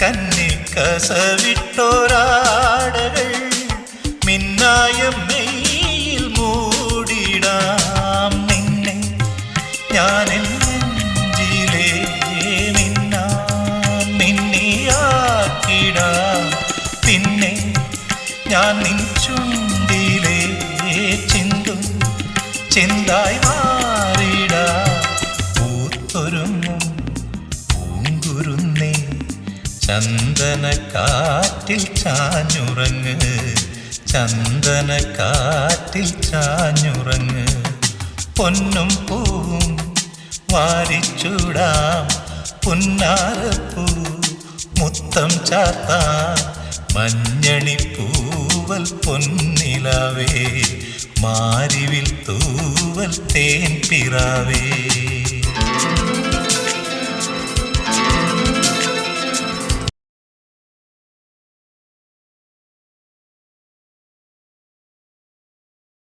കന്നിക്കസവിട്ടോരാടകൾ മിന്നായം മെയ്യിൽ മൂടിടാം നിന്നെ ഞാൻ നെഞ്ചിലേ മിന്നിയാക്കിടാം പിന്നെ ഞാൻ നിൻ ചുണ്ടിലേ ചിന്തും ചിന്തായി മാറിടാം പൂത്തൊരുങ്ങും പൂങ്കുരുന്നേ ചന്ദനക്കാറ്റിൽ ചാഞ്ഞുറങ്ങ് ചന്ദനക്കാറ്റിൽ ചാഞ്ഞുറങ്ങ് പൊന്നും പൂവും വാരിച്ചൂടാം പുന്നാരപ്പൂ മുത്തം ചാർത്താം മഞ്ഞണിപ്പൂവൽ പൊന്നിലാവേ മാരിവിൽ തൂവൽ തേൻ പിറാവേ.